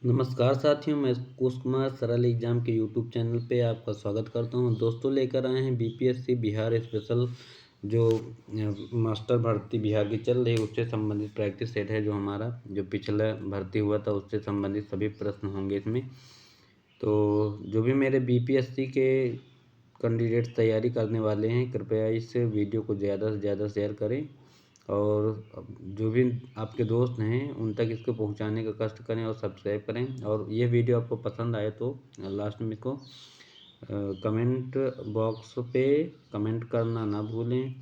नमस्कार साथियों, मैं कुश कुमार सरल एग्जाम के यूट्यूब चैनल पे आपका स्वागत करता हूं। दोस्तों, लेकर आए हैं बीपीएससी बिहार स्पेशल जो मास्टर भर्ती बिहार की चल रही है उससे संबंधित प्रैक्टिस सेट है। जो हमारा जो पिछला भर्ती हुआ था उससे संबंधित सभी प्रश्न होंगे इसमें। तो जो भी मेरे बीपीएससी के कैंडिडेट तैयारी करने वाले हैं, कृपया इस वीडियो को ज़्यादा से ज़्यादा शेयर करें और जो भी आपके दोस्त हैं उन तक इसको पहुंचाने का कष्ट करें और सब्सक्राइब करें। और ये वीडियो आपको पसंद आए तो लास्ट में इसको कमेंट बॉक्स पे कमेंट करना ना भूलें,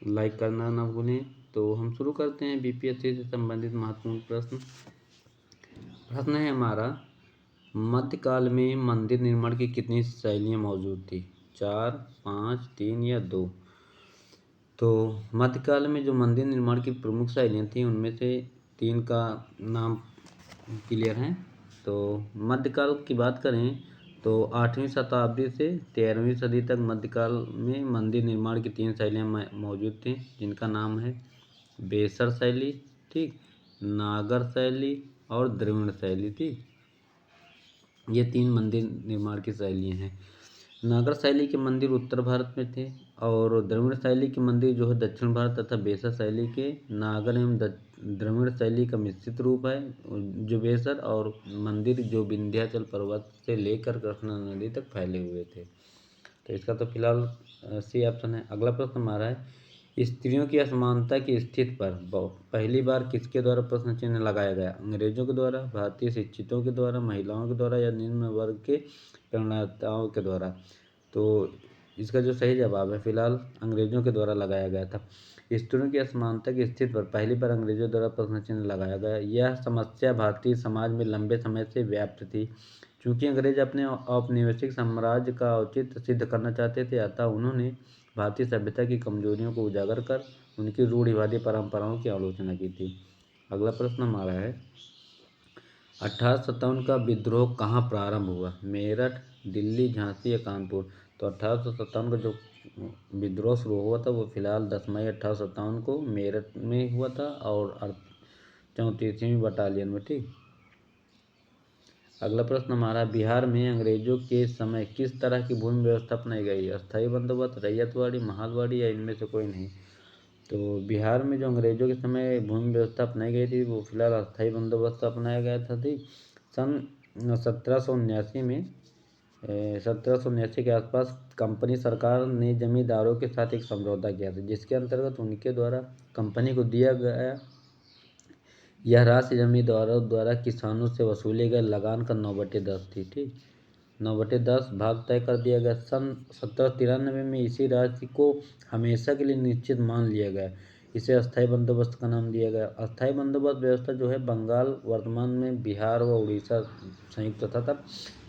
लाइक करना ना भूलें। तो हम शुरू करते हैं बीपीएससी से संबंधित महत्वपूर्ण प्रश्न है हमारा। मध्यकाल में मंदिर निर्माण की कितनी शैलियाँ मौजूद थी? 4, 5, 3 या 2? तो मध्यकाल में जो मंदिर निर्माण की प्रमुख शैलियाँ थीं उनमें से 3 का नाम क्लियर हैं। तो मध्यकाल की बात करें तो 8वीं शताब्दी से 13वीं सदी तक मध्यकाल में मंदिर निर्माण की 3 शैलियाँ मौजूद थीं, जिनका नाम है बेसर शैली, ठीक, नागर शैली और द्रविड़ शैली थी। ये 3 मंदिर निर्माण की शैलियाँ हैं। नागर शैली के मंदिर उत्तर भारत में थे और द्रविड़ शैली के मंदिर जो है दक्षिण भारत तथा बेसर शैली के नागर एवं द्रविड़ शैली का मिश्रित रूप है। जो बेसर और मंदिर जो विंध्याचल पर्वत से लेकर कृष्णा नदी तक फैले हुए थे। तो इसका तो फिलहाल सी ऑप्शन है। अगला प्रश्न हमारा है, स्त्रियों की असमानता की स्थिति पर पहली बार किसके द्वारा प्रश्न चिन्ह लगाया गया? अंग्रेजों के द्वारा, भारतीय शिक्षितों के द्वारा, महिलाओं के द्वारा या निम्न वर्ग के प्रणेताओं के द्वारा? तो इसका जो सही जवाब है फिलहाल अंग्रेजों के द्वारा लगाया गया था। स्त्रियों की असमानता की स्थिति पर पहली बार अंग्रेजों द्वारा प्रश्न चिन्ह लगाया गया। यह समस्या भारतीय समाज में लंबे समय से व्याप्त थी। चूंकि अंग्रेज अपने औपनिवेशिक साम्राज्य का औचित्य सिद्ध करना चाहते थे, अतः उन्होंने भारतीय सभ्यता की कमजोरियों को उजागर कर उनकी रूढ़िवादी परंपराओं की आलोचना की थी। अगला प्रश्न हमारा है, 1857 का विद्रोह कहाँ प्रारंभ हुआ? मेरठ, दिल्ली, झांसी या कानपुर? तो 1857 का जो विद्रोह शुरू हुआ था वो फिलहाल 10 मई 1857 को मेरठ में हुआ था और 34वीं बटालियन में, ठीक। अगला प्रश्न हमारा, बिहार में अंग्रेजों के समय किस तरह की भूमि व्यवस्था अपनाई गई? अस्थायी बंदोबस्त, रैयतवाड़ी, महालवाड़ी या इनमें से कोई नहीं? तो बिहार में जो अंग्रेजों के समय भूमि व्यवस्था अपनाई गई थी वो फिलहाल अस्थायी बंदोबस्त अपनाया गया था। थी सन 1779 में 1779 के आसपास कंपनी सरकार ने जमींदारों के साथ एक समझौता किया था, जिसके अंतर्गत उनके द्वारा कंपनी को दिया गया यह राशि जमींदारों द्वारा किसानों से वसूले गए लगान का 9/10 थी, ठीक। 9/10 भाग तय कर दिया गया। सन 1793 में इसी राशि को हमेशा के लिए निश्चित मान लिया गया। इसे अस्थायी बंदोबस्त का नाम दिया गया। अस्थायी बंदोबस्त व्यवस्था जो है बंगाल, वर्तमान में बिहार व उड़ीसा संयुक्त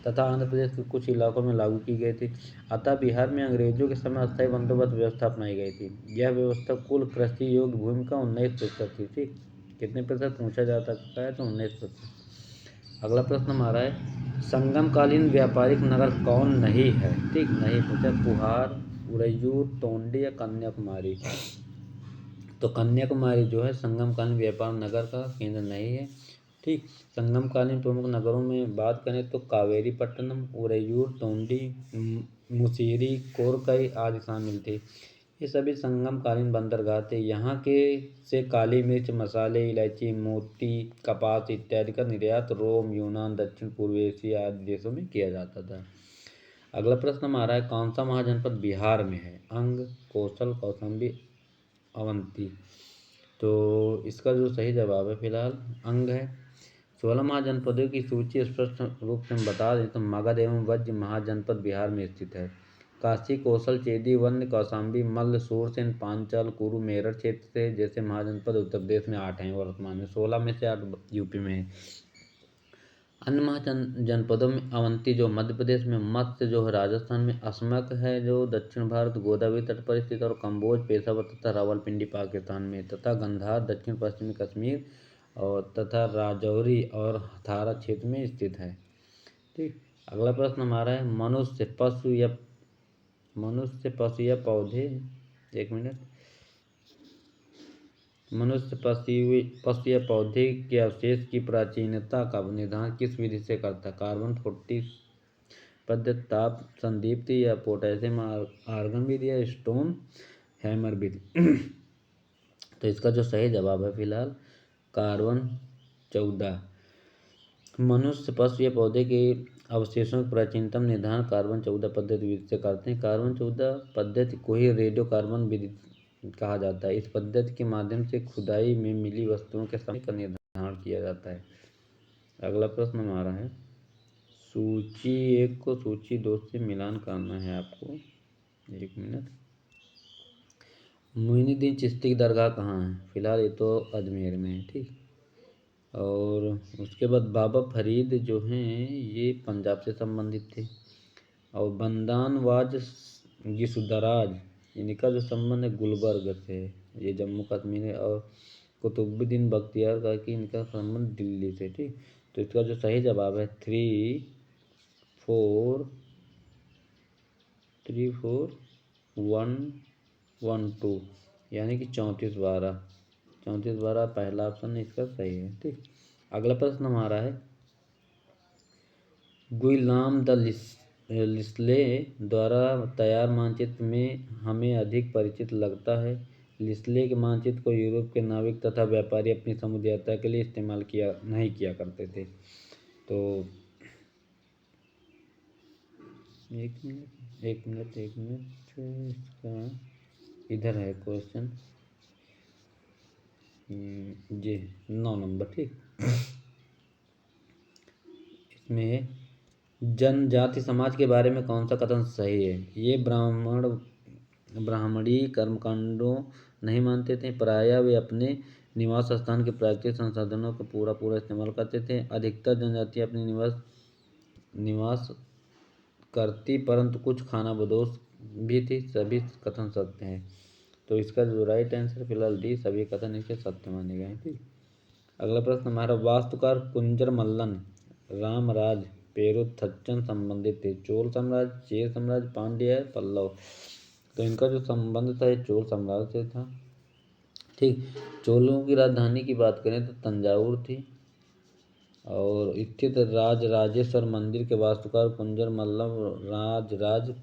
तथा आंध्र प्रदेश के कुछ इलाकों में लागू की गई थी। अतः बिहार में अंग्रेजों के समय अस्थायी बंदोबस्त व्यवस्था अपनाई गई थी। यह व्यवस्था कुल कृषि योग्य भूमि का 19% थी, ठीक। कितने प्रतिशत पूछा जा सकता है? तो 19%। अगला प्रश्न हमारा है, संगमकालीन व्यापारिक नगर कौन नहीं है? ठीक, नहीं पूछा। पुहार, उरैयूर, टोंडी या कन्याकुमारी? तो कन्याकुमारी जो है संगमकालीन व्यापार नगर का केंद्र नहीं है, ठीक। संगमकालीन प्रमुख नगरों में बात करें तो कावेरीपट्टनम, उरैयूर, टोंडी, मुसिरी, कोरकई आदि शामिल थे। ये सभी संगमकालीन बंदरगाह थे। यहाँ के से काली मिर्च, मसाले, इलायची, मोती, कपास इत्यादि का निर्यात रोम, यूनान, दक्षिण पूर्व एशिया आदि देशों में किया जाता था। अगला प्रश्न हमारा है, कौन सा महाजनपद बिहार में है? अंग, कौशल, कौशाम्बी, अवंती? तो इसका जो सही जवाब है फिलहाल अंग है। 16 महाजनपदों की सूची स्पष्ट रूप से हम बता दें तो मगध एवं वज्र महाजनपद बिहार में स्थित है। काशी, कौशल, चेदी, वन्य, कौशाम्बी, मल्ल, सूरसेन, पांचाल, कुरु, मेरठ क्षेत्र से जैसे महाजनपद उत्तर प्रदेश में 8 हैं। वर्तमान में 16 में से 8 यूपी में है। अन्य महाजनपदों में अवंती जो मध्य प्रदेश में, मत्स्य जो है राजस्थान में, असमक है जो दक्षिण भारत गोदावरी तट पर स्थित और कम्बोज, पेशावर तथा रावलपिंडी पाकिस्तान में, तथा गंधार दक्षिण पश्चिमी कश्मीर और तथा राजौरी और हथारा क्षेत्र में स्थित है, ठीक। अगला प्रश्न हमारा है, मनुष्य, पशु या पौधे, एक मिनट, मनुष्य पशु या पौधे के अवशेष की प्राचीनता का निर्धारण किस विधि से करता है? कार्बन 40 पद्धति, ताप संदीप्ति या पोटेशियम आर्गन विधि या स्टोन हैमर विधि। तो इसका जो सही जवाब है फिलहाल कार्बन 14। मनुष्य पशु या पौधे के अवशेषों का प्राचीनतम निर्धारण कार्बन 14 पद्धति विधि से करते हैं। कार्बन 14 पद्धति को ही रेडियो कार्बन विधि कहा जाता है। इस पद्धति के माध्यम से खुदाई में मिली वस्तुओं के समय का निर्धारण किया जाता है। अगला प्रश्न हमारा है, सूची 1 को सूची 2 से मिलान करना है आपको। 1 मिनट। मोइनुद्दीन चिश्ती की दरगाह कहाँ है? फिलहाल ये तो अजमेर में है, ठीक। और उसके बाद बाबा फरीद जो हैं ये पंजाब से संबंधित थे। और बंदानवाज गिसुदराज इनका जो संबंध है गुलबर्ग से, ये जम्मू कश्मीर है। और कुतुबुद्दीन बख्तियार का कि इनका संबंध दिल्ली से, ठीक। तो इसका जो सही जवाब है 3 4 3 4 1 1 2 यानी कि 34-12 34-12 पहला ऑप्शन इसका सही है, ठीक। अगला प्रश्न हमारा है, गुइलाम द लिस्ले द्वारा तैयार मानचित्र में हमें अधिक परिचित लगता है। लिस्ले के मानचित्र को यूरोप के नाविक तथा व्यापारी अपनी समुद्र यात्रा के लिए इस्तेमाल नहीं किया करते थे। तो एक मिनट इसका इधर है क्वेश्चन, जी 9 नंबर, ठीक। इसमें जनजाति समाज के बारे में कौन सा कथन सही है? ये ब्राह्मणी कर्मकांडों नहीं मानते थे। प्रायः वे अपने निवास स्थान के प्राकृतिक संसाधनों का पूरा इस्तेमाल करते थे। अधिकतर जनजातियाँ अपनी निवास करती, परंतु कुछ खानाबदोश भी थी। सभी कथन सत्य हैं। तो इसका जो राइट आंसर फिलहाल डी, सभी कथन इसके सत्य माने गए, ठीक। अगला प्रश्न हमारा, वास्तुकार कुंजर मल्लन रामराज पेरुथच्चन संबंधित थे। चोल साम्राज्य, चेर साम्राज्य, पांड्य, पल्लव। तो इनका जो संबंध था ये चोल साम्राज्य से था, ठीक। चोलों की राजधानी की बात करें तो तंजावुर थी। और स्थित राजराजेश्वर मंदिर के वास्तुकार कुंजर मल्लम राज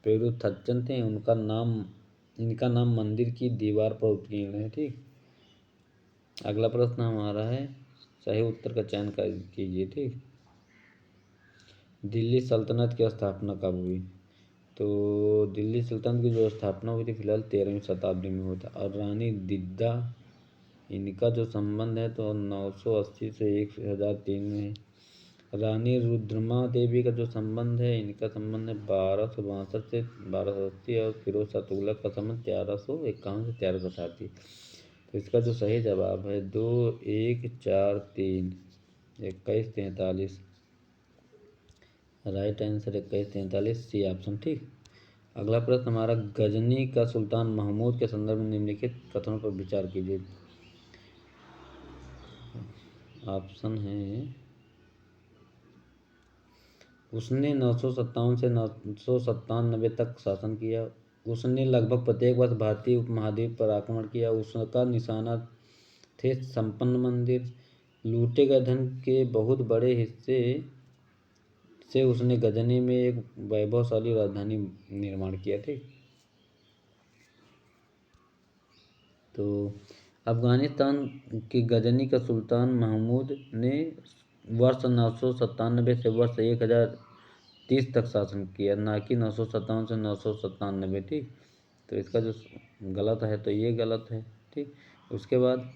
पेरुथच्चन थे। इनका नाम मंदिर की दीवार पर उत्कीर्ण है, ठीक। अगला प्रश्न हमारा है, सही उत्तर का चयन कीजिए, ठीक। दिल्ली सल्तनत की स्थापना कब हुई? तो दिल्ली सल्तनत की जो स्थापना हुई थी फिलहाल 13वीं शताब्दी में हुआ था। और रानी दिद्दा इनका जो संबंध है तो 980 से 1003 में। रानी रुद्रमा देवी का जो संबंध है, इनका संबंध है 1262 से 1280। और फिरोज शाह तुगलक का संबंध 1151 से 1188। तो इसका जो सही जवाब है 2 1 4 3 21 43। राइट आंसर 21 43 सी ऑप्शन, ठीक। अगला प्रश्न हमारा, गजनी का सुल्तान महमूद के संदर्भ में निम्नलिखित कथनों पर विचार कीजिए। ऑप्शन है, उसने 957 से 997 तक शासन किया। उसने लगभग प्रत्येक वर्ष भारतीय उपमहाद्वीप पर आक्रमण किया। उसका निशाना थे संपन्न मंदिर। लूटे गए धन के बहुत बड़े हिस्से से उसने गजनी में एक वैभवशाली राजधानी निर्माण किया, ठीक। तो अफगानिस्तान की गजनी का सुल्तान महमूद ने वर्ष 997 से वर्ष 1030 तक शासन किया, ना कि 957 से 997, ठीक। तो इसका जो गलत है तो ये गलत है, ठीक। उसके बाद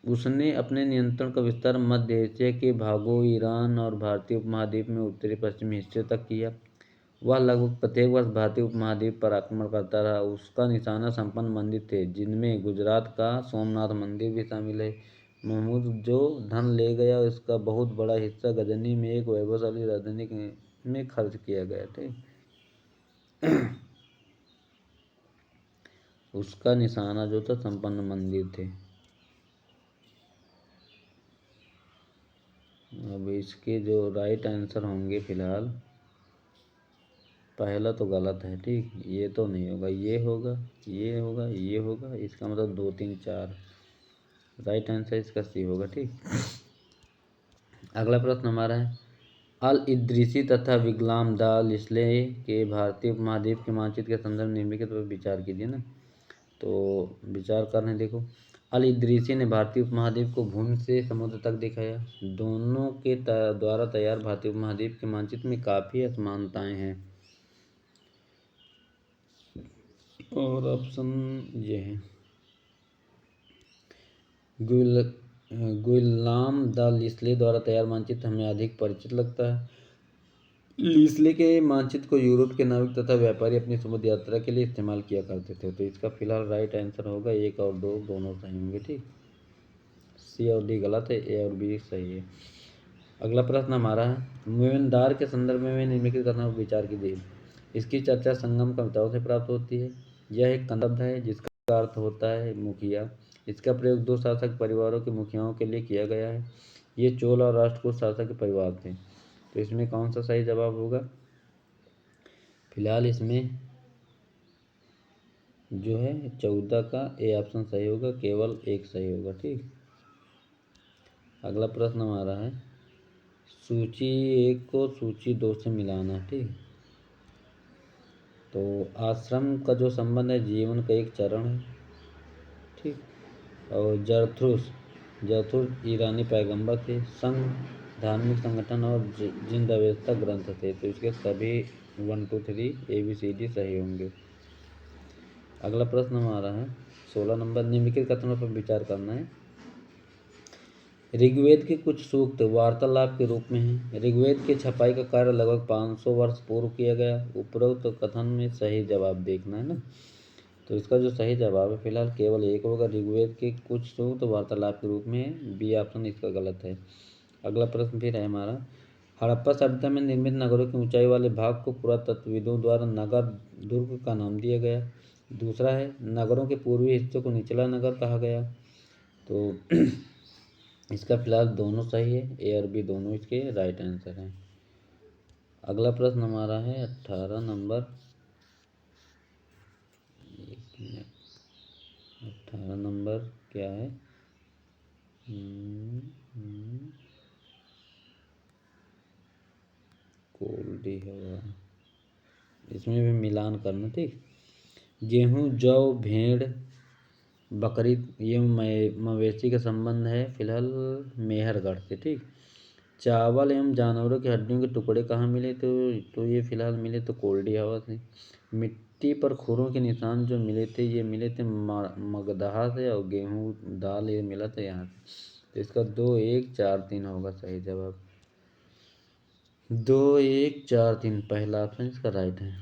उसने अपने नियंत्रण का विस्तार मध्य एशिया के भागों, ईरान और भारतीय उपमहाद्वीप में उत्तरी पश्चिमी हिस्से तक किया। वह लगभग प्रत्येक वर्ष भारतीय उपमहाद्वीप पर आक्रमण करता रहा। उसका निशाना संपन्न मंदिर थे, जिनमें गुजरात का सोमनाथ मंदिर भी शामिल है। महमूद जो धन ले गया उसका बहुत बड़ा हिस्सा गजनी में एक वैभवशाली राजधानी में खर्च किया गया, ठीक। उसका निशाना जो था संपन्न मंदिर थे। अब इसके जो राइट आंसर होंगे फिलहाल पहला तो गलत है, ठीक, ये तो नहीं होगा, ये होगा, ये होगा, ये होगा, इसका मतलब 2 3 4, राइट आंसर इसका सी होगा, ठीक। अगला प्रश्न हमारा है, अल इद्रिसी तथा विगलाम दाल इसले के भारतीय उपमहाद्वीप के मानचित्र के संदर्भ में निम्नलिखित पर विचार कीजिए ना। तो विचार कर रहे हैं, देखो, अल इद्रिसी ने भारतीय उपमहाद्वीप को भूमि से समुद्र तक दिखाया। दोनों के द्वारा तैयार भारतीय उपमहाद्वीप के मानचित्र में काफ़ी असमानताएं हैं। और ऑप्शन ये है, गुइलाम द लिस्ले द्वारा तैयार मानचित्र हमें अधिक परिचित लगता है। लिस्ले के मानचित्र को यूरोप के नाविक तथा व्यापारी अपनी समुद्र यात्रा के लिए इस्तेमाल किया करते थे। तो इसका फिलहाल राइट आंसर होगा 1 और 2 दोनों सही होंगे, ठीक। सी और डी गलत है, ए और बी सही है। अगला प्रश्न हमारा है, मेवनदार के संदर्भ में निम्नलिखित कथनों पर विचार कीजिए। इसकी चर्चा संगम कविताओं से प्राप्त होती है। यह एक शब्द है जिसका अर्थ होता है मुखिया। इसका प्रयोग 2 शासक परिवारों के मुखियाओं के लिए किया गया है। ये चोल और राष्ट्रकूट शासक के परिवार थे। तो इसमें कौन सा सही जवाब होगा? फिलहाल इसमें जो है 14 का ए ऑप्शन सही होगा, केवल 1 सही होगा, ठीक। अगला प्रश्न हमारा है, सूची 1 को सूची 2 से मिलाना, ठीक। तो आश्रम का जो संबंध है जीवन का एक चरण है, ठीक। और जरथुस ईरानी पैगंबर थे। संघ धार्मिक संगठन और जिंदावेस्ता ग्रंथ थे। तो इसके सभी 1 2 3 ABCD सही होंगे। अगला प्रश्न हमारा है 16 नंबर, निम्नलिखित कथनों पर विचार करना है। ऋग्वेद के कुछ सूक्त वार्तालाप के रूप में हैं। ऋग्वेद की छपाई का कार्य लगभग 500 वर्ष पूर्व किया गया। उपरोक्त कथन में सही जवाब देखना है ना। तो इसका जो सही जवाब है फिलहाल केवल 1 होगा, ऋग्वेद के कुछ सूक्त वार्तालाप के रूप में। बी ऑप्शन इसका गलत है। अगला प्रश्न फिर है हमारा, हड़प्पा सभ्यता में निर्मित नगरों की ऊंचाई वाले भाग को पुरातत्वविदों द्वारा नगर दुर्ग का नाम दिया गया। दूसरा है, नगरों के पूर्वी हिस्से को निचला नगर कहा गया। तो इसका फिलहाल दोनों सही है, ए और बी दोनों इसके राइट आंसर हैं। अगला प्रश्न हमारा है 18 नंबर, 18 नंबर क्या है, कोल्डी हवा, इसमें भी मिलान करना, ठीक। गेहूँ, जौ, भेड़, बकरी ये मवेशी का संबंध है फिलहाल मेहरगढ़ से, ठीक। चावल एवं जानवरों की हड्डियों के टुकड़े कहाँ मिले? तो ये फिलहाल मिले तो कोल्डी हवा से। मिट्टी पर खुरों के निशान जो मिले थे ये मिले थे मगधहा से। और गेहूँ दाल ये मिला था यहाँ से। तो इसका 2 1 4 3 होगा सही जवाब। 2 1 4 3 पहला ऑप्शन इसका राइट है।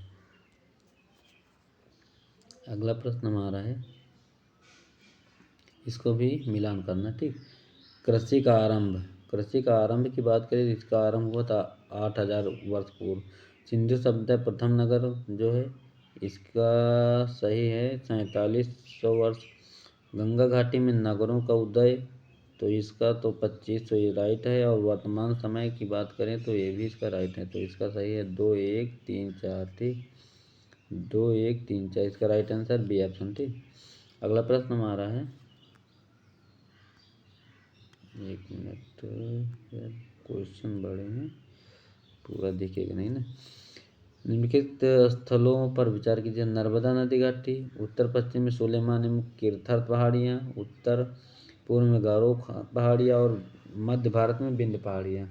अगला प्रश्न हमारा है, इसको भी मिलान करना, ठीक। कृषि का आरंभ की बात करें तो इसका आरंभ हुआ था 8000 वर्ष पूर्व। सिंधु सभ्यता प्रथम नगर जो है इसका सही है 4700 वर्ष। गंगा घाटी में नगरों का उदय तो इसका तो 2500 ये राइट है। और वर्तमान समय की बात करें तो ये भी इसका राइट है। तो इसका सही है 2 1 3 4, ठीक। 2 1 3 4 इसका राइट आंसर बी ऑप्शन, ठीक। अगला प्रश्न हमारा है, 1 मिनट यार, क्वेश्चन बड़े हैं, पूरा दिखेगा नहीं ना। निम्नलिखित स्थलों पर विचार कीजिए। नर्मदा नदी घाटी, उत्तर पश्चिम में सुलेमान एवं किर्थर पहाड़ियाँ, उत्तर पूर्व में गारो पहाड़ियाँ और मध्य भारत में विंध्य पहाड़ियाँ।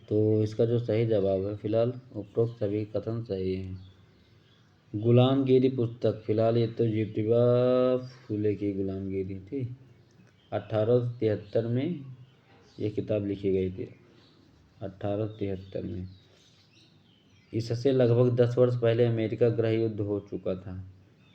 तो इसका जो सही जवाब है फिलहाल उपरोक्त सभी कथन सही हैं। गुलामगिरी पुस्तक, फिलहाल ये तो ज्योतिबा फूले की गुलामगिरी थी। 1873 में ये किताब लिखी गई थी, 1873 में। इससे लगभग 10 वर्ष पहले अमेरिका गृह युद्ध हो चुका था,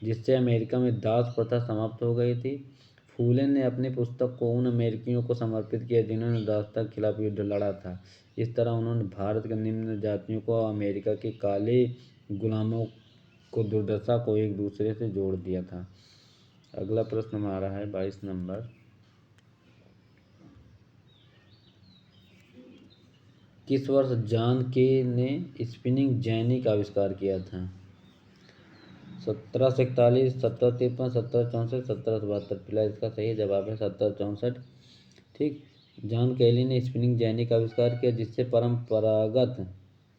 जिससे अमेरिका में दास प्रथा समाप्त हो गई थी। फूले ने अपनी पुस्तक को उन अमेरिकियों को समर्पित किया जिन्होंने दासता के खिलाफ युद्ध लड़ा था। इस तरह उन्होंने भारत के निम्न जातियों को अमेरिका के काले गुलामों को दुर्दशा को एक दूसरे से जोड़ दिया था। अगला प्रश्न हमारा है 22 नंबर, किस वर्ष जॉन के ने स्पिनिंग जेनी का आविष्कार किया था? 1741, 1753, 1764, 1772। फिलहाल इसका सही जवाब है 1764। ठीक। जॉन कैली ने स्पिनिंग जेनी का आविष्कार किया, जिससे परंपरागत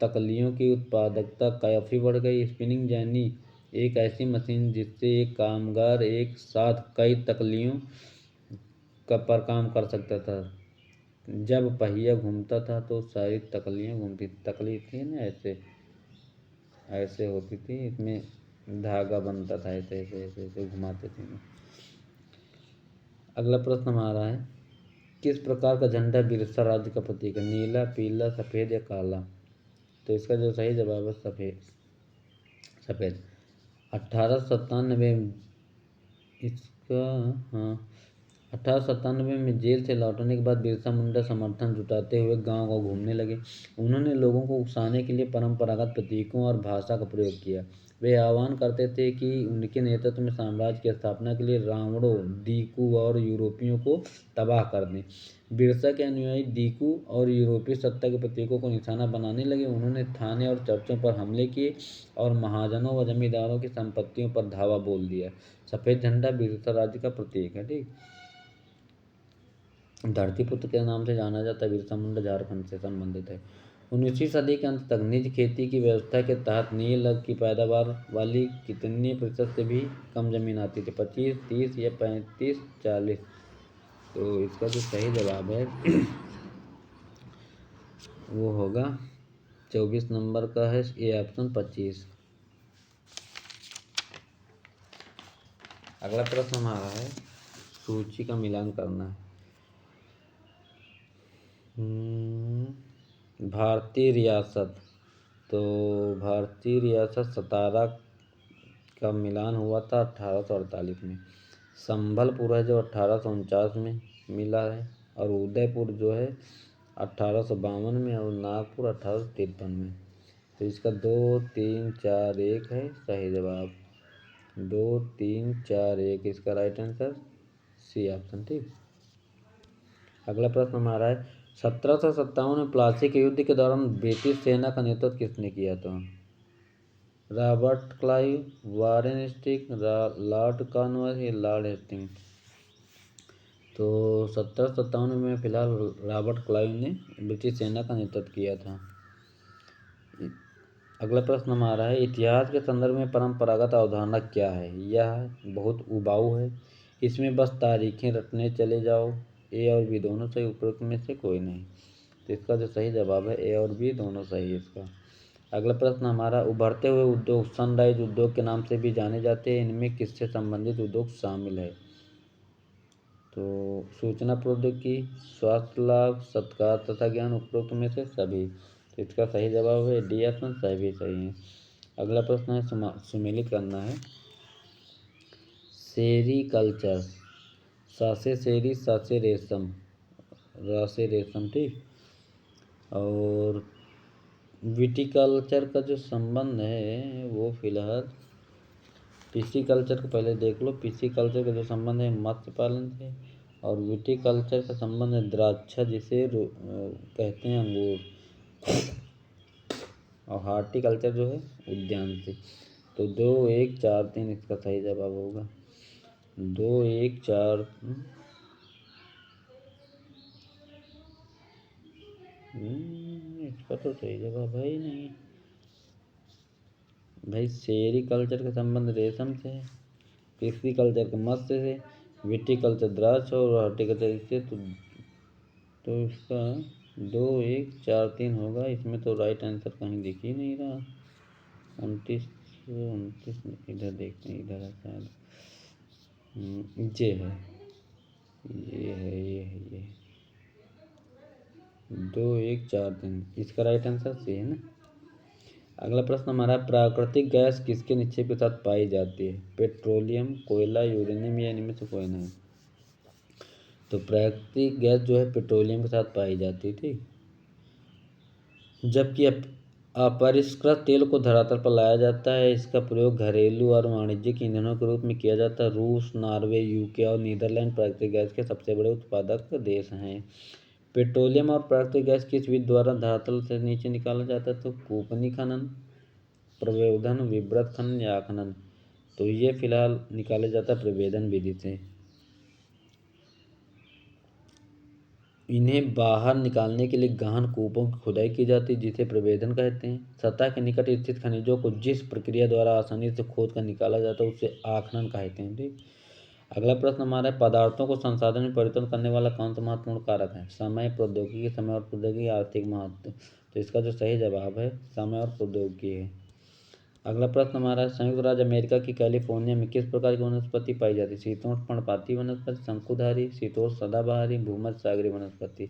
तकलियों की उत्पादकता काफ़ी बढ़ गई। स्पिनिंग जेनी एक ऐसी मशीन जिससे एक कामगार एक साथ कई तकलियों पर काम कर सकता था। जब पहिया घूमता था तो सारी तकलियाँ घूमती, तकली थी ना, ऐसे ऐसे होती थी, इसमें धागा बनता था, ऐसे ऐसे ऐसे ऐसे घुमाते थे। अगला प्रश्न हमारा है, किस प्रकार का झंडा बिरसा राज्य का प्रतीक है? नीला, पीला, सफ़ेद या काला? तो इसका जो सही जवाब है सफ़ेद। सफ़ेद। 1897 इसका, हाँ, 1897 में जेल से लौटने के बाद बिरसा मुंडा समर्थन जुटाते हुए गांव गांव घूमने लगे। उन्होंने लोगों को उकसाने के लिए परंपरागत प्रतीकों और भाषा का प्रयोग किया। वे आह्वान करते थे कि उनके नेतृत्व में साम्राज्य की स्थापना के लिए रावणों, दीकू और यूरोपियों को तबाह कर दें। बिरसा के अनुयायी दीकू और यूरोपीय सत्ता के प्रतीकों को निशाना बनाने लगे। उन्होंने थाने और चर्चों पर हमले किए और महाजनों व जमींदारों की संपत्तियों पर धावा बोल दिया। सफ़ेद झंडा बिरसा राज्य का प्रतीक है। ठीक। धरतीपुत्र के नाम से जाना जाता है। बिरसा मुंडा झारखंड से संबंधित है। 19वीं सदी के अंत तक निज खेती की व्यवस्था के तहत नील की पैदावार वाली कितने प्रतिशत से भी कम जमीन आती थी? 25, 30 या 35, 40? तो इसका जो सही जवाब है वो होगा 24 नंबर का है, ए ऑप्शन 25। अगला प्रश्न हमारा है, सूची का मिलान करना है। भारतीय रियासत, तो भारतीय रियासत सतारा का मिलान हुआ था 1848 में। संबलपुर है जो 1849 में मिला है, और उदयपुर जो है 1852 में, और नागपुर 1853 में। तो इसका 2, 3, 4, 1 है सही जवाब। 2, 3, 4, 1 इसका राइट आंसर सी ऑप्शन। ठीक। अगला प्रश्न हमारा है, 1757 में प्लासी के युद्ध के दौरान ब्रिटिश सेना का नेतृत्व किसने किया था? Robert Clive, Warren Hastings, Lord Cornwallis या लॉर्ड हेस्टिंग्स? तो 1757 में फिलहाल रॉबर्ट क्लाइव ने ब्रिटिश सेना का नेतृत्व किया था। अगला प्रश्न हमारा है, इतिहास के संदर्भ में परंपरागत अवधारणा क्या है? यह बहुत उबाऊ है, इसमें बस तारीखें रटने चले जाओ। ए और बी दोनों सही, उपरोक्त में से कोई नहीं। तो इसका जो सही जवाब है ए और बी दोनों सही है इसका। अगला प्रश्न हमारा, उभरते हुए उद्योग सनराइज उद्योग के नाम से भी जाने जाते हैं, इनमें किससे संबंधित उद्योग शामिल है? तो सूचना प्रौद्योगिकी, स्वास्थ्य लाभ, सत्कार तथा ज्ञान, उपरोक्त में से सभी। तो इसका सही जवाब है डी ऑप्शन, सभी सही है। अगला प्रश्न है, सुमेलित करना है। सेरीकल्चर, सासे सेरी, सासे रेशम, रासे रेशम। ठीक। और विटिकल्चर का जो संबंध है वो फिलहाल पिसीकल्चर को पहले देख लो। पिसीकल्चर का जो संबंध है मत्स्य पालन से, और विटिकल्चर का संबंध है द्राक्षा जिसे कहते हैं अंगूर, और हार्टिकल्चर जो है उद्यान से। तो 2, 1, 4, 3 इसका सही जवाब होगा। 2, 1, 4 इसका तो सही जवाब है ही नहीं भाई। सेरीकल्चर का संबंध रेशम से है, पिसीकल्चर का मत्स्य से, विटिकल्चर द्राक्ष और हॉर्टिकल्चर इससे। तो इसका 2, 1, 4, 3 होगा। इसमें तो राइट आंसर कहीं दिख ही नहीं रहा। 29 इधर देखते हैं, इधर है शायद। ये है, ये है, ये है, ये 2, 1, 4, 3 इसका राइट आंसर सी है ना। अगला प्रश्न हमारा, प्राकृतिक गैस किसके निक्षेप के साथ पाई जाती है? पेट्रोलियम, कोयला, यूरेनियम या इनमें से कोई नहीं? तो प्राकृतिक गैस जो है पेट्रोलियम के साथ पाई जाती थी, जबकि अपरिष्कृत तेल को धरातल पर लाया जाता है। इसका प्रयोग घरेलू और वाणिज्यिक ईंधनों के रूप में किया जाता है। रूस, नॉर्वे, यूके और नीदरलैंड प्राकृतिक गैस के सबसे बड़े उत्पादक देश हैं। पेट्रोलियम और प्राकृतिक गैस किस विधि द्वारा धरातल से नीचे निकाला जाता है? तो कूपनी खनन, प्रवेदन, विब्रत खनन या खनन। तो ये फिलहाल निकाला जाता है प्रवेदन विधि से। इन्हें बाहर निकालने के लिए गहन कूपों की खुदाई की जाती है जिसे प्रवेदन कहते हैं। सतह के निकट स्थित खनिजों को जिस प्रक्रिया द्वारा आसानी से खोद कर निकाला जाता है उसे आखनन कहते हैं। ठीक। अगला प्रश्न हमारा है, पदार्थों को संसाधन में परिवर्तन करने वाला कौन सा महत्वपूर्ण कारक है? समय, प्रौद्योगिकी, समय और प्रौद्योगिकी, आर्थिक महत्व। तो इसका जो सही जवाब है समय और प्रौद्योगिकी है। अगला प्रश्न हमारा है, संयुक्त राज्य अमेरिका की कैलिफोर्निया में किस प्रकार की वनस्पति पाई जाती है? शीतोष्ण पर्णपाती वनस्पति, शंकुधारी, शीतोष्ण सदाबहारी, भूमध्य सागरीय वनस्पति।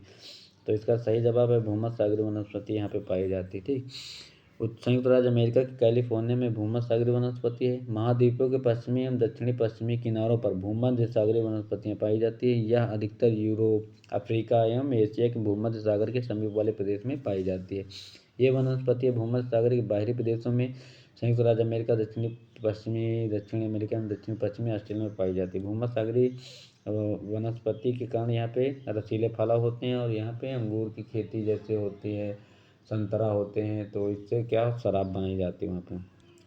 तो इसका सही जवाब है भूमध्य सागरीय वनस्पति यहाँ पे पाई जाती है। ठीक। संयुक्त राज्य अमेरिका के कैलिफोर्निया में भूमध्य सागरीय वनस्पति है। महाद्वीपों के पश्चिमी एवं दक्षिणी पश्चिमी किनारों पर भूमध्य सागरीय वनस्पतियाँ पाई जाती है। यह अधिकतर यूरोप, अफ्रीका एवं एशिया के भूमध्य सागर के समीप वाले प्रदेश में पाई जाती है। ये वनस्पतियाँ भूमध्य सागर के बाहरी प्रदेशों में, संयुक्त राज्य अमेरिका, दक्षिणी पश्चिमी दक्षिणी अमेरिका एवं दक्षिणी पश्चिमी ऑस्ट्रेलिया में पाई जाती है। भूमध्य सागरीय वनस्पति के कारण यहाँ पे रसीले फल होते हैं और यहाँ पे अंगूर की खेती जैसे होती है, संतरा होते हैं, तो इससे क्या शराब बनाई जाती है वहाँ पे।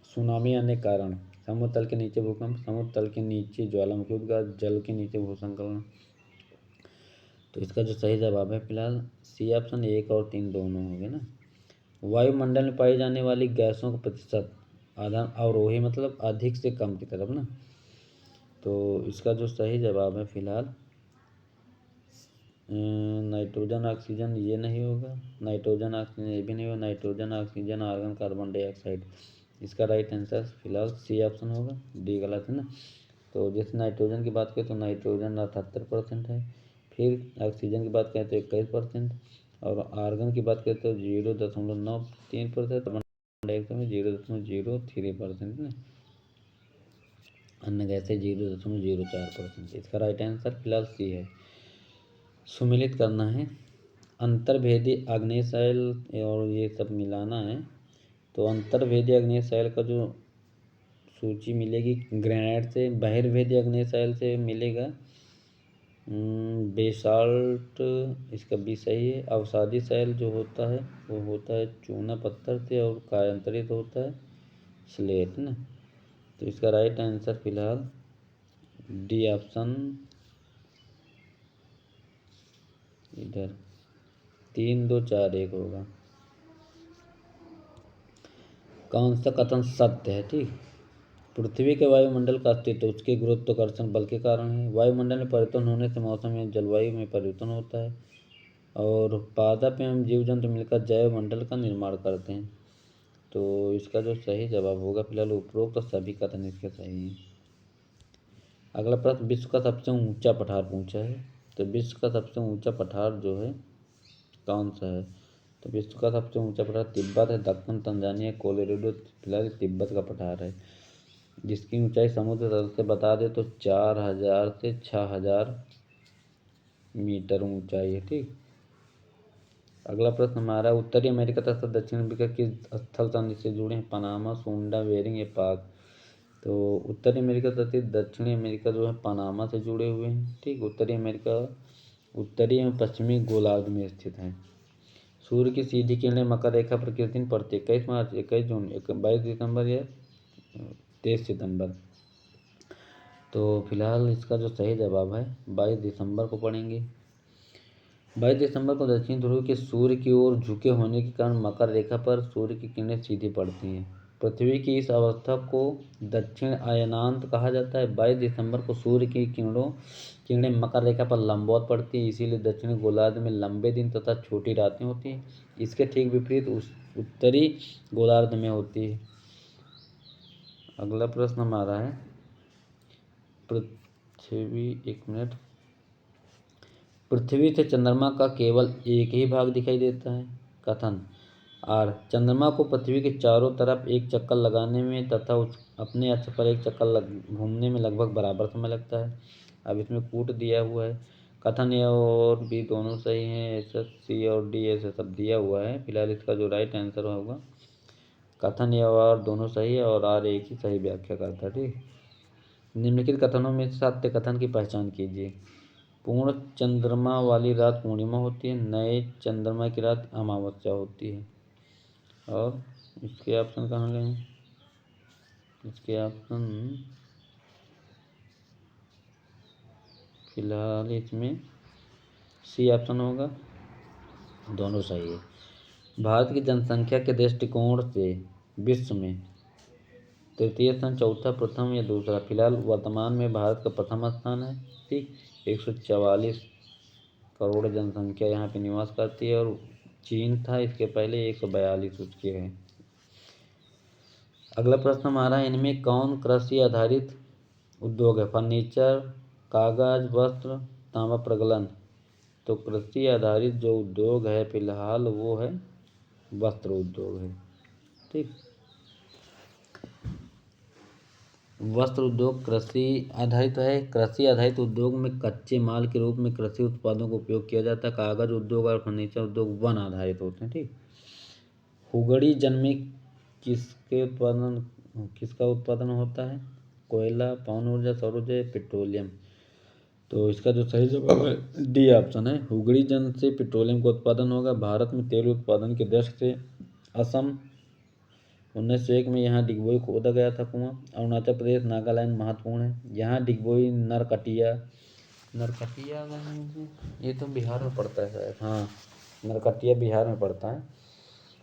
सुनामी आने के कारण, समुद्र तल के नीचे भूकंप, समुद्र तल के नीचे ज्वालामुखी उद्गार, जल के नीचे भूस्खलन। तो इसका जो सही जवाब है फिलहाल सी ऑप्शन 1 और 3 दोनों होंगे ना। वायुमंडल में पाई जाने वाली गैसों का प्रतिशत, आधा अवरोही मतलब अधिक से कम की तरफ ना। तो इसका जो सही जवाब है फिलहाल नाइट्रोजन ऑक्सीजन ये नहीं होगा, नाइट्रोजन ऑक्सीजन ये भी नहीं होगा, nitrogen oxygen argon carbon dioxide. इसका राइट आंसर फिलहाल सी ऑप्शन होगा, डी गलत है ना। तो जैसे नाइट्रोजन की बात करें तो नाइट्रोजन 78% है, फिर ऑक्सीजन की बात करें तो 21% और आर्गन की बात करें तो 0.93%, कार्बन डाइऑक्साइड में 0.03% ना, अन्य गैसें 0.04%। इसका राइट आंसर फिलहाल सी है। सुमिलित करना है, अंतर्भेदी आग्नेय शैल और ये सब मिलाना है। तो अंतर्भेदी आग्नेय शैल का जो सूची मिलेगी ग्रेनाइट से, बहिर्भेदी आग्नेय शैल से मिलेगा बेसाल्ट, इसका भी सही है। अवसादी शैल जो होता है वो होता है चूना पत्थर से और कायांतरित होता है स्लेट ना। तो इसका राइट आंसर फिलहाल डी ऑप्शन इधर 3, 2, 4, 1 होगा। कौन सा कथन सत्य है? ठीक। पृथ्वी के वायुमंडल का अस्तित्व उसके गुरुत्वाकर्षण बल के कारण है। वायुमंडल में परिवर्तन होने से मौसम या जलवायु में परिवर्तन होता है और पादप एवं जीव जंतु मिलकर जैव मंडल का निर्माण करते हैं। तो इसका जो सही जवाब होगा फिलहाल उपरोक्त तो सभी कथन इसके सही हैं। अगला प्रश्न, विश्व का सबसे ऊंचा पठार पूछा है। तो विश्व का सबसे ऊंचा पठार जो है कौन सा है? तो विश्व का सबसे ऊंचा पठार तिब्बत है, दक्कन, तंजानिया, कोलोराडो। फिलहाल तिब्बत का पठार है जिसकी ऊंचाई समुद्र तल से बता दे तो 4000 से 6000 मीटर ऊंचाई है। ठीक। अगला प्रश्न हमारा, उत्तरी अमेरिका तथा दक्षिण अमेरिका किस स्थल संधि से जुड़े हैं? पनामा, सुंडा, बेरिंग या पाक। तो उत्तरी अमेरिका तथा दक्षिणी अमेरिका जो है पनामा से जुड़े हुए हैं। ठीक। उत्तरी अमेरिका उत्तरी एवं पश्चिमी गोलार्ध में स्थित है। सूर्य की सीधी किरणें मकर रेखा पर किस दिन पड़ती है? 21 मार्च, 21 जून, 22 दिसंबर या 23 सितंबर। तो फिलहाल इसका जो सही जवाब है 22 दिसंबर को पढ़ेंगे। 22 दिसंबर को दक्षिण ध्रुव के सूर्य की ओर झुके होने के कारण मकर रेखा पर सूर्य की किरणें सीधी पड़ती हैं। पृथ्वी की इस अवस्था को दक्षिण अयनांत कहा जाता है। 22 दिसंबर को सूर्य की किरणें मकर रेखा पर लंबवत पड़ती है, इसीलिए दक्षिणी गोलार्ध में लंबे दिन तथा छोटी रातें होती हैं। इसके ठीक विपरीत उत्तरी गोलार्ध में होती है। अगला प्रश्न हमारा है, पृथ्वी से चंद्रमा का केवल एक ही भाग दिखाई देता है। कथन आर, चंद्रमा को पृथ्वी के चारों तरफ एक चक्कर लगाने में तथा उस अपने अक्ष पर एक चक्कर घूमने में लगभग बराबर समय लगता है। अब इसमें कूट दिया हुआ है। कथन ए और बी दोनों सही हैं, ऐसा सी और डी ऐसा सब दिया हुआ है। फिलहाल इसका जो राइट आंसर होगा कथन ए और दोनों सही है और आर एक ही सही व्याख्या करता है। ठीक। निम्नलिखित कथनों में सत्य कथन की पहचान कीजिए। पूर्ण चंद्रमा वाली रात पूर्णिमा होती है, नए चंद्रमा की रात अमावस्या होती है। और इसके ऑप्शन कहाँ गए? इसके ऑप्शन फिलहाल इसमें सी ऑप्शन होगा, दोनों सही है। भारत की जनसंख्या के दृष्टिकोण से विश्व में तृतीय स्थान, चौथा, प्रथम या दूसरा? फिलहाल वर्तमान में भारत का प्रथम स्थान है। ठीक, 144 करोड़ जनसंख्या यहाँ पे निवास करती है, और चीन था इसके पहले 142 उसके है। अगला प्रश्न हमारा, इनमें कौन कृषि आधारित उद्योग है? फर्नीचर, कागज, वस्त्र, तांबा प्रगलन? तो कृषि आधारित जो उद्योग है फिलहाल वो है वस्त्र उद्योग है। ठीक, वस्त्र उद्योग कृषि आधारित है। कृषि आधारित उद्योग में कच्चे माल के रूप में कृषि उत्पादों का उपयोग किया जाता है। कागज उद्योग और फर्नीचर उद्योग वन आधारित होते हैं। ठीक, हुगड़ी जन में किसका उत्पादन होता है? कोयला, पवन ऊर्जा, सौर ऊर्जा, पेट्रोलियम? तो इसका जो सही जवाब है डी ऑप्शन है, हुगड़ी जन से पेट्रोलियम का उत्पादन होगा। भारत में तेल उत्पादन की दृष्टि से असम 1901 में यहाँ डिगबोई खोदा गया था कुआं। अरुणाचल प्रदेश, नागालैंड महत्वपूर्ण है। यहाँ डिगबोई नरकटिया ये तो बिहार में पड़ता है शायद, हाँ नरकटिया बिहार में पड़ता है।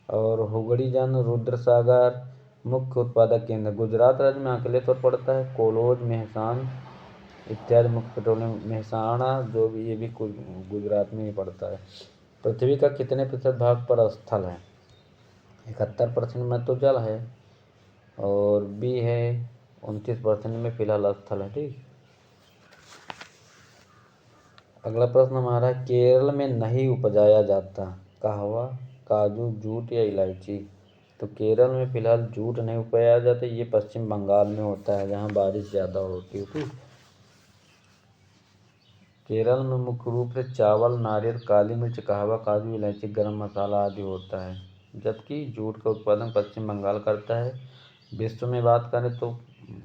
और हुगड़ी जन रुद्रसागर मुख्य उत्पादक केंद्र गुजरात राज्य में अकेले तौर पड़ता है। कोलोज, मेहसान इत्यादि मुख्य पेट्रोलियम, मेहसाणा जो भी, ये भी गुजरात में ही पड़ता है। पृथ्वी का कितने प्रतिशत भाग पर स्थल है? 71% में तो जल है, और बी है 29% में फिलहाल स्थल है। ठीक, अगला प्रश्न हमारा, केरल में नहीं उपजाया जाता कहवा, काजू, जूट या इलायची? तो केरल में फिलहाल जूट नहीं उपजाया जाता, ये पश्चिम बंगाल में होता है जहाँ बारिश ज़्यादा होती है। ठीक, केरल में मुख्य रूप से चावल, नारियल, काली मिर्च, कहवा, काजू, इलायची, गरम मसाला आदि होता है, जबकि जूट का उत्पादन पश्चिम बंगाल करता है। विश्व में बात करें तो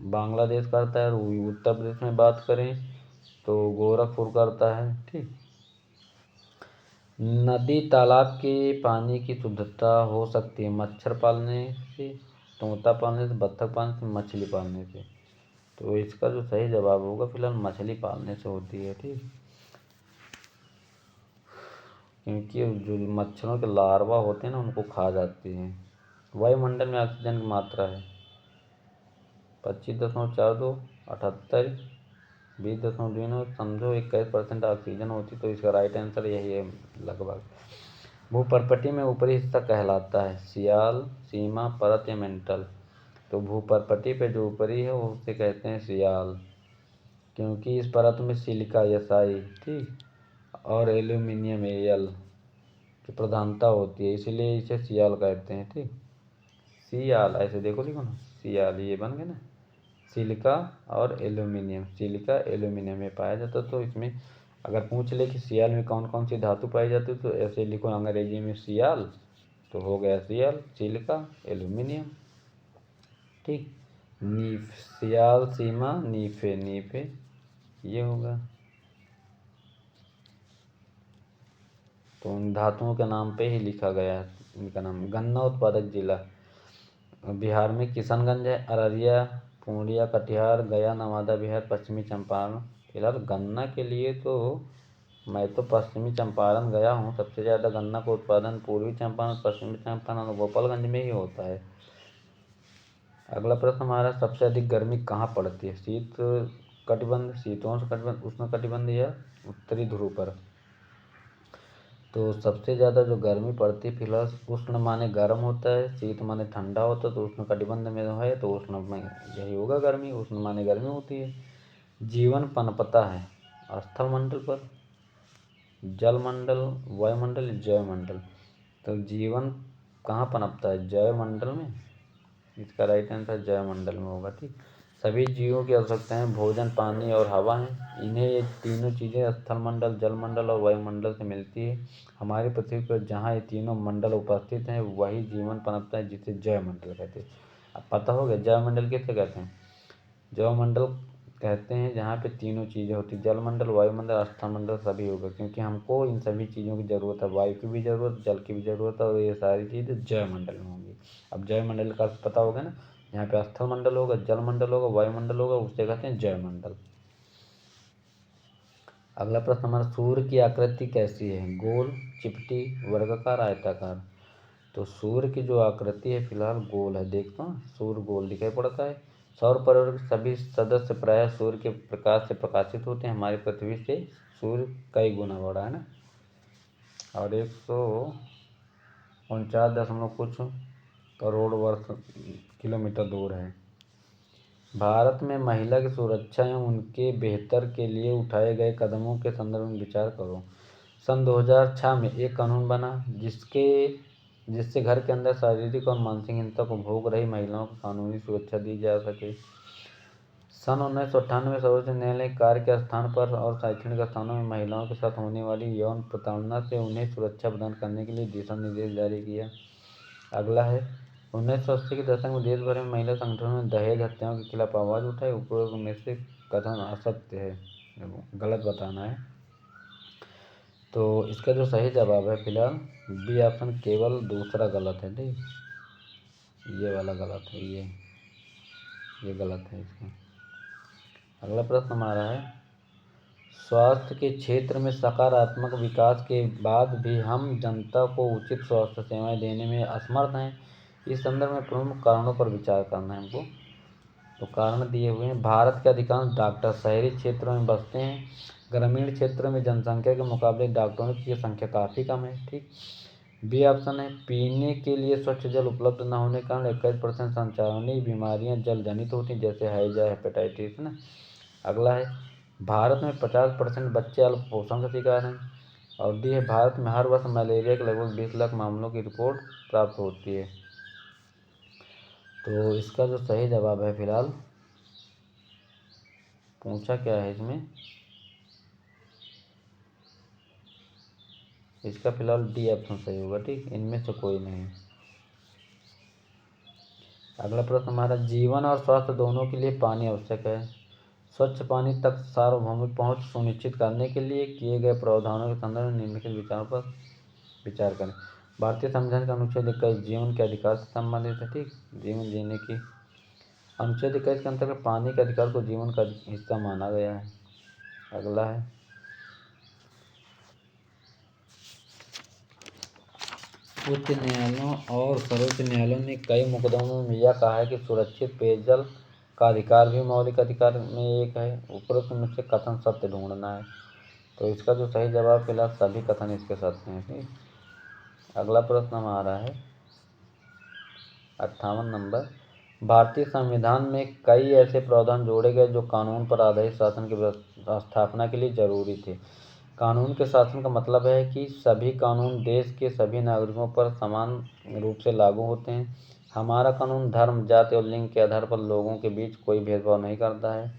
बांग्लादेश करता है, और उत्तर प्रदेश में बात करें तो गोरखपुर करता है। ठीक, नदी तालाब के पानी की शुद्धता हो सकती है मच्छर पालने से, तोता पालने से, बत्तख पालने से, मछली पालने से? तो इसका जो सही जवाब होगा फिलहाल मछली पालने से होती है। ठीक, क्योंकि जो मच्छरों के लार्वा होते हैं ना उनको खा जाती हैं। वायुमंडल में ऑक्सीजन की मात्रा है 25.42, 78, 20.29, समझो 21% ऑक्सीजन होती, तो इसका राइट आंसर यही है लगभग। भूपर्पटी में ऊपरी हिस्सा कहलाता है सियाल, सीमा, परत या मेंटल? तो भूपर्पटी पे जो ऊपरी है वो उसे कहते हैं सियाल, क्योंकि इस परत में सिलिका SI, ठीक, और एल्यूमिनियम Al की प्रधानता होती है, इसलिए इसे सियाल कहते हैं। ठीक, सियाल ऐसे देखो, लिखो ना सियाल, ये बन गए ना, सिलिका और एल्यूमिनियम, सिलिका एल्यूमिनियम में पाया जाता। तो इसमें अगर पूछ ले कि सियाल में कौन कौन सी धातु पाई जाती है तो ऐसे लिखो अंग्रेजी में सियाल, तो हो गया सियाल, सिलिका, एल्यूमिनियम। ठीक, नीफ, सियाल, सीमा, नीफे, नीफे ये होगा। तो उन धातुओं के नाम पे ही लिखा गया है इनका नाम। गन्ना उत्पादक जिला बिहार में किशनगंज है, अररिया, पूर्णिया, कटिहार, गया, नवादा बिहार, पश्चिमी चंपारण? फिलहाल गन्ना के लिए तो मैं तो पश्चिमी चंपारण गया हूँ। सबसे ज़्यादा गन्ना का उत्पादन पूर्वी चंपारण, पश्चिमी चंपारण और गोपालगंज में ही होता है। अगला प्रश्न हमारा, सबसे अधिक गर्मी कहाँ पड़ती है? शीत कटिबंध, शीतोष्ण कटिबंध, उष्ण कटिबंध या उत्तरी ध्रुव पर? तो सबसे ज़्यादा जो गर्मी पड़ती है फिलहाल उष्ण माने गर्म होता है, शीत माने ठंडा होता है, तो उष्ण कटिबंध में है तो उष्ण में यही होगा गर्मी, उष्ण माने गर्मी होती है। जीवन पनपता है स्थल मंडल पर, जल मंडल, वायुमंडल, जैव मंडल? तो जीवन कहाँ पनपता है? जैव मंडल में, इसका राइट आंसर जैव मंडल में होगा। ठीक, सभी जीवों की आवश्यकताएं भोजन, पानी और हवा हैं। इन्हें ये तीनों चीज़ें स्थल मंडल, जल मंडल और वायुमंडल से मिलती है। हमारी पृथ्वी पर जहाँ ये तीनों मंडल उपस्थित हैं वही जीवन पनपता है, जिसे जैव मंडल कहते हैं। अब पता हो गया जैव मंडल किसे कहते हैं? जैव मंडल कहते हैं जहाँ पे तीनों चीज़ें होती, जलमंडल, वायुमंडल, स्थलमंडल सभी होगा, क्योंकि हमको इन सभी चीज़ों की ज़रूरत है, वायु की भी ज़रूरत, जल की भी ज़रूरत है, और ये सारी चीज़ें जयमंडल में होंगी। अब जयमंडल का अर्थ पता होगा ना, यहाँ पे स्थलमंडल होगा, जलमंडल होगा, वायुमंडल होगा, उसे कहते हैं जयमंडल। अगला प्रश्न हमारा, सूर्य की आकृति कैसी है? गोल, चिपटी, वर्गाकार, आयताकार। तो सूर्य की जो आकृति है फिलहाल गोल है, देखो सूर्य गोल दिखाई पड़ता है। सौर परिवार के सभी सदस्य प्रायः सूर्य के प्रकाश से प्रकाशित होते हैं। हमारी पृथ्वी से सूर्य कई गुना बड़ा है ना, और 149 दशमलव कुछ करोड़ वर्ष किलोमीटर दूर है। भारत में महिला की सुरक्षा एवं उनके बेहतर के लिए उठाए गए कदमों के संदर्भ में विचार करो। सन 2006 में एक कानून बना जिससे घर के अंदर शारीरिक और मानसिक हिंसा को भोग रही महिलाओं को कानूनी सुरक्षा दी जा सके। सन 1998 में सर्वोच्च न्यायालय कार्य के स्थान पर और शैक्षणिक स्थानों में महिलाओं के साथ होने वाली यौन प्रताड़ना से उन्हें सुरक्षा प्रदान करने के लिए दिशा निर्देश जारी किया। अगला है, 1980 के दशक में देश भर में महिला संगठनों ने दहेज हत्याओं के खिलाफ आवाज़ उठाई। उपरोक्त में से कथन असत्य है, गलत बताना है। तो इसका जो सही जवाब है फिलहाल बी ऑप्शन, केवल दूसरा गलत है। ठीक, ये वाला गलत है, ये गलत है इसका। अगला प्रश्न हमारा है, स्वास्थ्य के क्षेत्र में सकारात्मक विकास के बाद भी हम जनता को उचित स्वास्थ्य सेवाएं देने में असमर्थ हैं। इस संदर्भ में प्रमुख कारणों पर विचार करना है हमको। तो कारण दिए हुए हैं, भारत के अधिकांश डॉक्टर शहरी क्षेत्रों में बसते हैं। ग्रामीण क्षेत्रों में जनसंख्या के मुकाबले डॉक्टरों की संख्या काफ़ी कम है। ठीक, बी ऑप्शन है, पीने के लिए स्वच्छ जल उपलब्ध न होने के कारण 21% संचारणी बीमारियां जल जनित होती हैं, जैसे हैजा, हेपेटाइटिस ना। अगला है, भारत में 50% बच्चे अल्पपोषण का शिकार हैं। और डी है, भारत में हर वर्ष मलेरिया के लगभग 20 लाख मामलों की रिपोर्ट प्राप्त होती है। तो इसका जो सही जवाब है फिलहाल, पूछा क्या है इसमें, इसका फिलहाल डी ऑप्शन सही होगा। ठीक, इनमें से कोई नहीं। अगला प्रश्न हमारा, जीवन और स्वास्थ्य दोनों के लिए पानी आवश्यक है। स्वच्छ पानी तक सार्वभौमिक पहुंच सुनिश्चित करने के लिए किए गए प्रावधानों के संदर्भ में निम्नलिखित विचारों पर विचार करें। भारतीय संविधान का अनुच्छेद 21 जीवन के अधिकार से संबंधित है। ठीक, जीवन जीने की, अनुच्छेद 21 के अंतर्गत पानी के अधिकार को जीवन का हिस्सा माना गया है। अगला है, उच्च न्यायालयों और सर्वोच्च न्यायालयों ने कई मुकदमों में यह कहा है कि सुरक्षित पेयजल का अधिकार भी मौलिक अधिकार में एक है। उपरोक्त में से कथन सत्य ढूंढना है। तो इसका जो सही जवाब फिलहाल सभी कथन इसके सत्य हैं। ठीक, अगला प्रश्न हमारा है 58 नंबर, भारतीय संविधान में कई ऐसे प्रावधान जोड़े गए जो कानून पर आधारित शासन की स्थापना के लिए जरूरी थे। कानून के शासन का मतलब है कि सभी कानून देश के सभी नागरिकों पर समान रूप से लागू होते हैं। हमारा कानून धर्म, जाति और लिंग के आधार पर लोगों के बीच कोई भेदभाव नहीं करता है।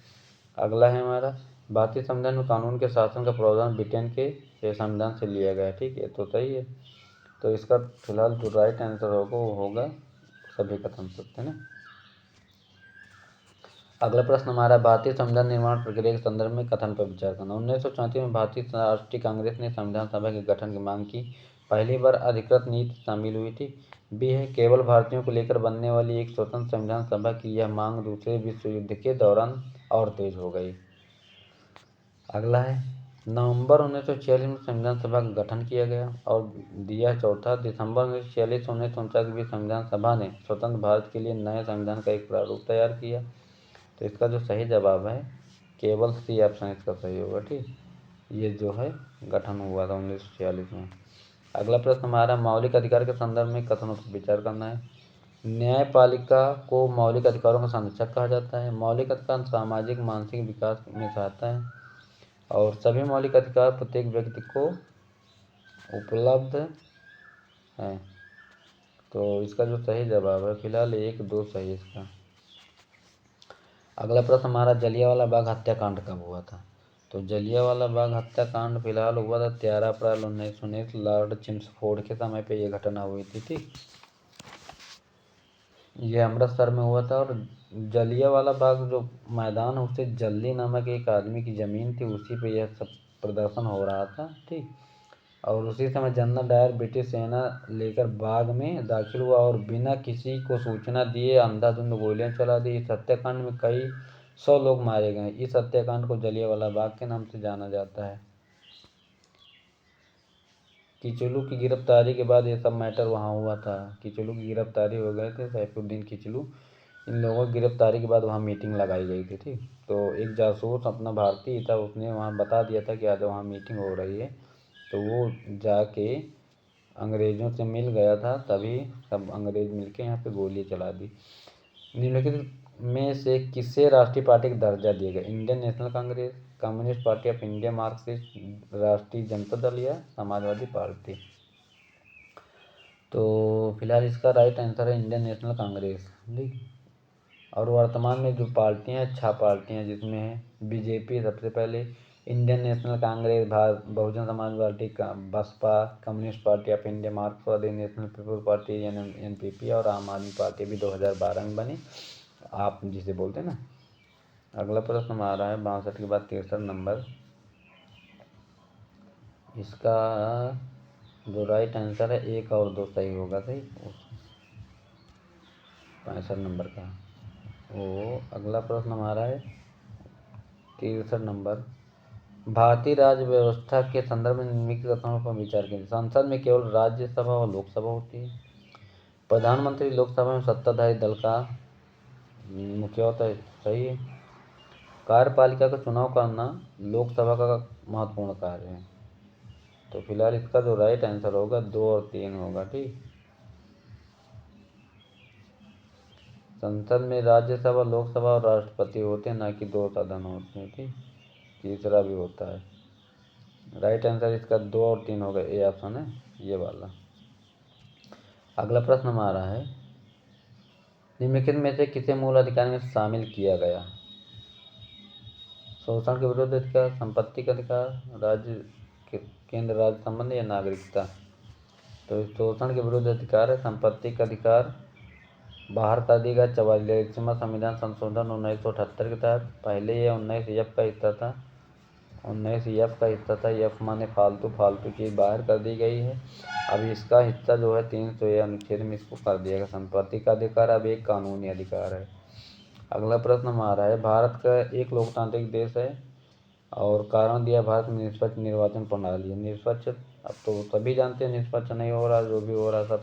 अगला है हमारा, भारतीय संविधान में कानून के शासन का प्रावधान ब्रिटेन के संविधान से लिया गया है। ठीक है, तो सही है। तो इसका फिलहाल जो राइट आंसर होगा वो होगा सभी कथन सत्य है ना। अगला प्रश्न हमारा, भारतीय संविधान निर्माण प्रक्रिया के संदर्भ में कथन पर विचार करना। 1934 में भारतीय राष्ट्रीय कांग्रेस ने संविधान सभा के गठन की मांग की। पहली बार अधिकृत नीति शामिल हुई थी। बी है, केवल भारतीयों को लेकर बनने वाली एक स्वतंत्र संविधान सभा की यह मांग दूसरे विश्व युद्ध के दौरान और तेज हो गई। अगला है, नवंबर 1946 में संविधान सभा का गठन किया गया। और दिया चौथा, दिसंबर 1946 और 1949 के बीच संविधान सभा ने स्वतंत्र भारत के लिए नए संविधान का एक प्रारूप तैयार किया। तो इसका जो सही जवाब है केवल सी ऑप्शन इसका सही होगा। ठीक, ये जो है गठन हुआ था 1946 में। अगला प्रश्न हमारा, मौलिक अधिकार के संदर्भ में कथनों पर विचार करना है। न्यायपालिका को मौलिक अधिकारों का संरक्षक कहा जाता है। मौलिक अधिकार सामाजिक मानसिक विकास में सहायता है और सभी मौलिक अधिकार प्रत्येक व्यक्ति को उपलब्ध है। तो इसका जो सही जवाब है फिलहाल 1, 2 सही इसका। अगला प्रश्न हमारा, जलियांवाला बाग हत्याकांड कब हुआ था? तो जलियांवाला बाग हत्याकांड फिलहाल हुआ था 13 अप्रैल 1919, लॉर्ड चिम्सफोर्ड के समय पे ये घटना हुई थी। ठीक, ये अमृतसर में हुआ था और जलियांवाला बाग जो मैदान है उससे जल्दी नामक एक आदमी की ज़मीन थी, उसी पे यह सब प्रदर्शन हो रहा था, ठीक। और उसी समय जनरल डायर ब्रिटिश सेना लेकर बाग में दाखिल हुआ और बिना किसी को सूचना दिए अंधाधुंध गोलियां चला दी। इस हत्याकांड में कई 100 लोग मारे गए। इस हत्याकांड को जलियांवाला बाग के नाम से जाना जाता है। किचलू की गिरफ्तारी के बाद ये सब मैटर वहाँ हुआ था। किचलू की गिरफ्तारी हो गए थे, सैफुद्दीन किचलू। इन लोगों की गिरफ्तारी के बाद वहाँ मीटिंग लगाई गई थी, ठीक। तो एक जासूस अपना भारतीय था, उसने वहाँ बता दिया था कि आज वहाँ मीटिंग हो रही है। तो वो जाके अंग्रेज़ों से मिल गया था, तभी सब अंग्रेज़ मिलके यहाँ पे गोली चला दी। निम्नलिखित में से किसे राष्ट्रीय पार्टी का दर्जा दिया गया? Indian national Congress, communist Party of India, Marxist, राष्ट्रीय जनता दल या समाजवादी पार्टी। तो फिलहाल इसका राइट आंसर है इंडियन नेशनल कांग्रेस, ठीक। और वर्तमान में जो पार्टियां 6 पार्टियां जिसमें है बीजेपी सबसे पहले, इंडियन नेशनल कांग्रेस, बहुजन समाज पार्टी, बसपा, कम्युनिस्ट पार्टी ऑफ इंडिया, मार्क्सवादी, नेशनल पीपल्स पार्टी एनपीपी और आम आदमी पार्टी भी 2012 में बनी, आप जिसे बोलते हैं ना। अगला प्रश्न आ रहा है 62 के बाद 63 नंबर। इसका जो राइट आंसर है 1 और 2 सही होगा, सही 65 नंबर का। वो अगला प्रश्न हमारा है 63 नंबर। भारतीय राज्य व्यवस्था के संदर्भ में निम्नलिखित कथनों पर विचार कीजिए। संसद में केवल राज्यसभा और लोकसभा होती है। प्रधानमंत्री लोकसभा में सत्ताधारी दल का मुखिया होता है, सही है। कार्यपालिका का चुनाव करना लोकसभा का महत्वपूर्ण कार्य है। तो फिलहाल इसका जो राइट आंसर होगा 2 और 3 होगा, ठीक। संसद में राज्यसभा, लोकसभा और राष्ट्रपति होते हैं, ना कि 2 सदन होते हैं, ठीक। तीसरा भी होता है। राइट आंसर इसका 2 और 3 होगा, ए ऑप्शन है ये वाला। अगला प्रश्न हमारा है निम्नलिखित में से किसे मूल अधिकार में शामिल किया गया? शोषण के विरुद्ध अधिकार, संपत्ति का अधिकार, राज्य केंद्र राज्य संबंध या नागरिकता। तो शोषण के विरुद्ध अधिकार है, संपत्ति का अधिकार बाहर कर दिया गया 44वां संविधान संशोधन 1978 के तहत। पहले ये 19F का हिस्सा था, 19F का हिस्सा था। एफ माने फालतू चीज़ बाहर कर दी गई है। अब इसका हिस्सा जो है 300 अनुच्छेद में इसको कर दिया गया। संपत्ति का अधिकार अब एक कानूनी अधिकार है। अगला प्रश्न हमारा है भारत का एक लोकतांत्रिक देश है और कारण दिया भारत में निष्पक्ष निर्वाचन प्रणाली है। निष्पक्ष अब तो सभी जानते हैं निष्पक्ष नहीं हो रहा, जो भी हो रहा सब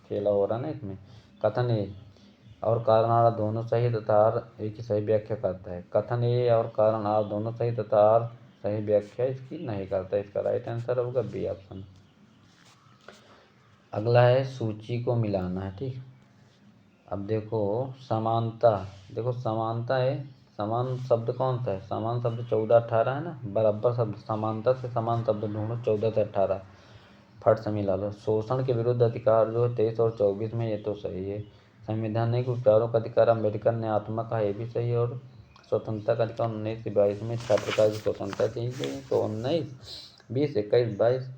खेला हो रहा ना इसमें। कथन ए और कारण आर दोनों सही तथा आर एक ही सही व्याख्या करता है। कथन ए और कारण आर दोनों सही तथा आर सही व्याख्या इसकी नहीं करता। इसका राइट आंसर होगा बी ऑप्शन। अगला है सूची को मिलाना है, ठीक। अब देखो समानता, देखो समानता है, समान शब्द कौन सा है? समान शब्द 14 18 है ना। बराबर शब्द, समानता से समान शब्द ढूंढो 14 से 18, फट से मिला लो। शोषण के विरुद्ध अधिकार जो है 23 और 24 में, ये तो सही है। संवैधानिक उपचारों का अधिकार अम्बेडकर ने आत्मा कहा, ये भी सही है। और स्वतंत्रता का अधिकार 19 से 22 में 6 प्रकार की स्वतंत्रता दी गई। तो 19 20 21 22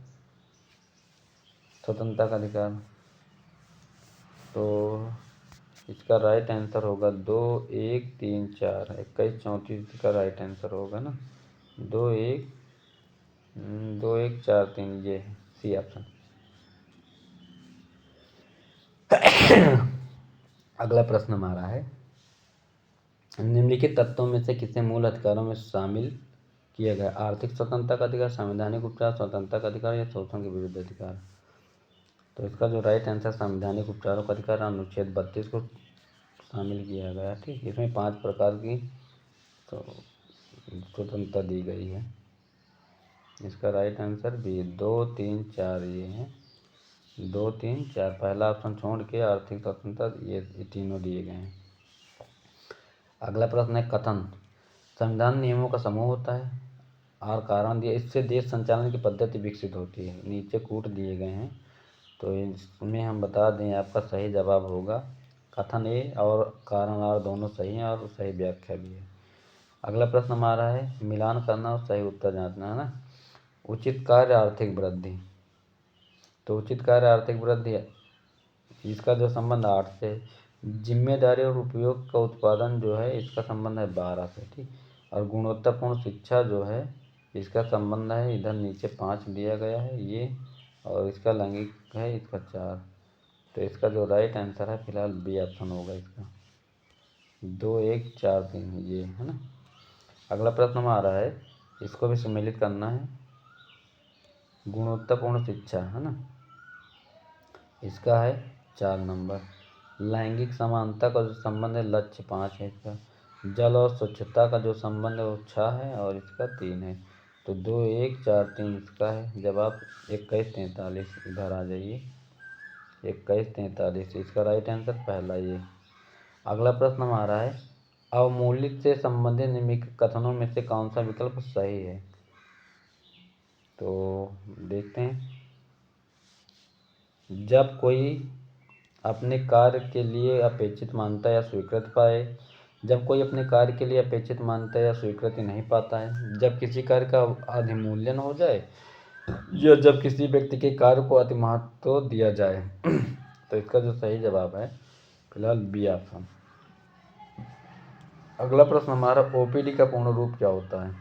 स्वतंत्रता का अधिकार। तो इसका राइट आंसर होगा 2 1 3 4 21 34 का राइट आंसर होगा ना। 2 1 2 1 4 3 ये है सी ऑप्शन। अगला प्रश्न हमारा है निम्नलिखित तत्वों में से किसे मूल अधिकारों में शामिल किया गया? आर्थिक स्वतंत्रता का अधिकार, संवैधानिक उपचार, स्वतंत्रता का अधिकार या शोषण के विरुद्ध अधिकार। तो इसका जो राइट आंसर संवैधानिक उपचारों का अधिकार अनुच्छेद 32 को शामिल किया गया, ठीक। इसमें 5 प्रकार की तो स्वतंत्रता दी गई है। इसका राइट आंसर भी 2 3 4 ये है 2 3 4। पहला ऑप्शन छोड़ के आर्थिक स्वतंत्रता ये तीनों दिए गए हैं। अगला प्रश्न है कथन संविधान नियमों का समूह होता है और कारण दिया इससे देश संचालन की पद्धति विकसित होती है। नीचे कूट दिए गए हैं तो इसमें हम बता दें आपका सही जवाब होगा कथन ए और कारण आर दोनों सही हैं और सही व्याख्या भी है। अगला प्रश्न हमारा है मिलान करना और सही उत्तर जांचना, है ना। उचित कार्य आर्थिक वृद्धि। तो उचित कार्य आर्थिक वृद्धि इसका जो संबंध 8 से जिम्मेदारी और उपयोग का उत्पादन जो है इसका संबंध है 12 से, ठीक। और गुणवत्तापूर्ण शिक्षा जो है इसका संबंध है इधर नीचे 5 दिया गया है ये, और इसका लैंगिक है इसका 4। तो इसका जो राइट आंसर है फिलहाल बी ऑप्शन होगा इसका, 2 1 4 3 ये है ना। अगला प्रश्न हमारा आ रहा है, इसको भी सम्मिलित करना है। गुणवत्तापूर्ण शिक्षा है ना, इसका है 4 नंबर। लैंगिक समानता का जो संबंध है लक्ष्य 5 है इसका। जल और स्वच्छता का जो संबंध है वो 6 है और इसका 3 है। तो 2 1 4 3 इसका है जवाब। 21 43 इधर आ जाइए, 21 43 इसका राइट आंसर पहला ये। अगला प्रश्न हमारा है, अवमूलित से संबंधित निम्नलिखित कथनों में से कौन सा विकल्प सही है। तो देखते हैं, जब कोई अपने कार्य के लिए अपेक्षित मान्यता या स्वीकृति पाए, जब कोई अपने कार्य के लिए अपेक्षित मान्यता या स्वीकृति नहीं पाता है, जब किसी कार्य का अधिमूल्यन हो जाए, या जब किसी व्यक्ति के कार्य को अति महत्व दिया जाए। तो इसका जो सही जवाब है फिलहाल बी ऑप्शन। अगला प्रश्न हमारा, ओपीडी का पूर्ण रूप क्या होता है।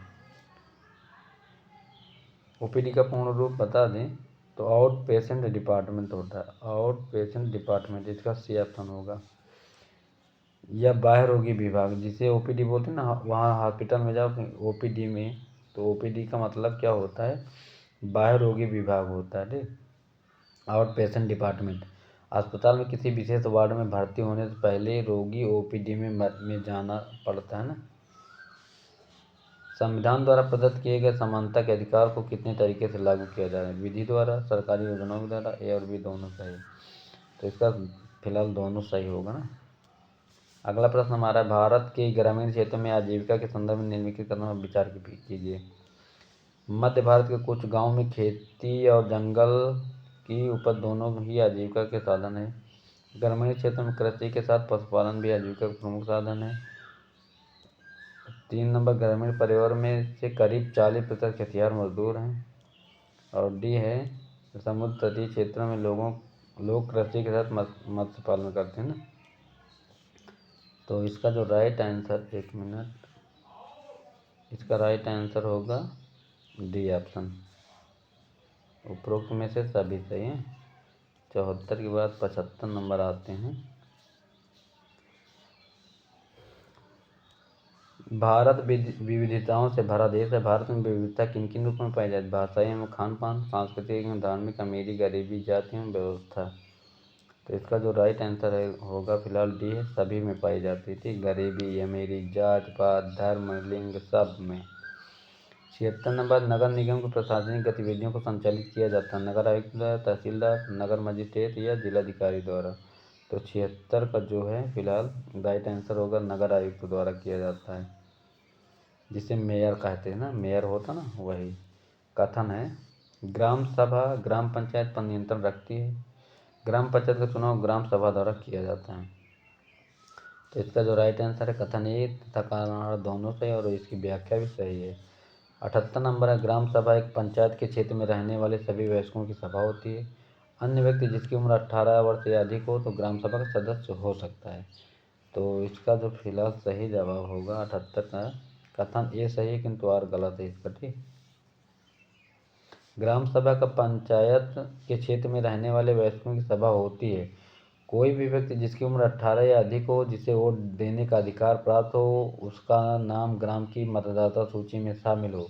ओपीडी का पूर्ण रूप बता दें तो आउट पेशेंट डिपार्टमेंट होता है, आउट पेशेंट डिपार्टमेंट, इसका सी ऑप्शन होगा। या बाह्य रोगी विभाग, जिसे ओपीडी बोलते हैं ना, वहाँ हॉस्पिटल में जाओ ओपीडी में, तो ओपीडी का मतलब क्या होता है, बाह्य रोगी विभाग होता है, ठीक। आउट पेशेंट डिपार्टमेंट, अस्पताल में किसी विशेष वार्ड में भर्ती होने से पहले रोगी ओपीडी में जाना पड़ता है ना। संविधान द्वारा प्रदत्त किए गए समानता के अधिकार को कितने तरीके से लागू किया जा रहा है, विधि द्वारा, सरकारी योजनाओं के द्वारा, ए और बी दोनों सही। तो इसका फिलहाल दोनों सही होगा ना। अगला प्रश्न हमारा, भारत के ग्रामीण क्षेत्रों में आजीविका के संदर्भ में निम्नलिखित कथनों पर विचार कीजिए। मध्य भारत के कुछ गांवों में खेती और जंगल की उपज दोनों ही आजीविका के साधन है। ग्रामीण क्षेत्रों में कृषि के साथ पशुपालन भी आजीविका का प्रमुख साधन है। 3 नंबर, ग्रामीण परिवार में से करीब 40% खेतिहर मजदूर हैं। और डी है, समुद्र तटीय क्षेत्रों में लोग कृषि के साथ मत्स्य पालन करते हैं ना। तो इसका जो राइट आंसर, 1 मिनट, इसका राइट आंसर होगा डी ऑप्शन। उपरोक्त में से सभी सही हैं। 74 के बाद 75 नंबर आते हैं। भारत विविधताओं से भरा देश है। भारत में विविधता किन किन रूपों में पाई जाती है, भाषाई एवं खान पान, सांस्कृतिक एवं धार्मिक, अमीरी गरीबी, जाति एवं व्यवस्था। तो इसका जो राइट आंसर है होगा फिलहाल डी है, सभी में पाई जाती थी, गरीबी, अमीरी, जात पात, धर्म, लिंग, सब में। 76 नंबर, नगर निगम की प्रशासनिक गतिविधियों को संचालित किया जाता है नगर आयुक्त द्वारा, तहसीलदार, नगर मजिस्ट्रेट या जिलाधिकारी द्वारा। तो 76 का जो है फिलहाल राइट आंसर होगा, नगर आयुक्त द्वारा किया जाता है, जिसे मेयर कहते हैं ना, मेयर होता ना वही। कथन है, ग्राम सभा ग्राम पंचायत पर नियंत्रण रखती है। ग्राम पंचायत का चुनाव ग्राम सभा द्वारा किया जाता है। तो इसका जो राइट आंसर है कथन ए तथा कारण दोनों सही, और इसकी व्याख्या भी सही है। 78 नंबर है, ग्राम सभा एक पंचायत के क्षेत्र में रहने वाले सभी वयस्कों की सभा होती है। अन्य व्यक्ति जिसकी उम्र 18 वर्ष या अधिक हो तो ग्राम सभा का सदस्य हो सकता है। तो इसका जो फिलहाल सही जवाब होगा 78 का कथन ए सही है, किंतु आर गलत है इसका, ठीक। ग्राम सभा का पंचायत के क्षेत्र में रहने वाले वयस्कों की सभा होती है। कोई भी व्यक्ति जिसकी उम्र 18 या अधिक हो, जिसे वोट देने का अधिकार प्राप्त हो, उसका नाम ग्राम की मतदाता सूची में शामिल हो,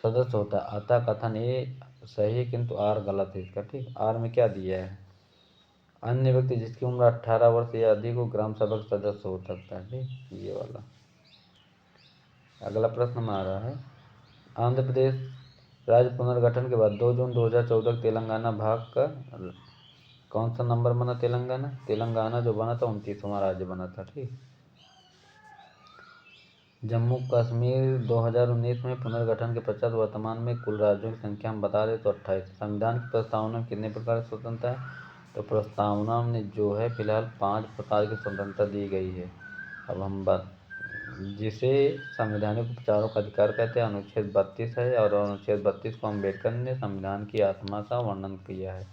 सदस्य होता है। अतः कथन ए सही है, किंतु आर गलत है इसका, ठीक। आर में क्या दिया है, अन्य व्यक्ति जिसकी उम्र 18 वर्ष या अधिक हो ग्राम सभा का सदस्य हो सकता है, ठीक, ये वाला। अगला प्रश्न हमारा है, आंध्र प्रदेश राज्य पुनर्गठन के बाद 2 जून 2014 तेलंगाना भाग का कौन सा नंबर बना, तेलंगाना जो बना था 29वां राज्य बना था, ठीक। जम्मू कश्मीर 2019 में पुनर्गठन के पश्चात वर्तमान में कुल राज्यों की संख्या हम बता दें तो 28। संविधान की प्रस्तावना में कितने प्रकार की स्वतंत्रता है, तो प्रस्तावना में जो है फिलहाल 5 प्रकार की स्वतंत्रता दी गई है। अब हम जिसे संवैधानिक उपचारों का अधिकार कहते हैं, अनुच्छेद 32 है, और अनुच्छेद 32 को अम्बेडकर ने संविधान की आत्मा का वर्णन किया है।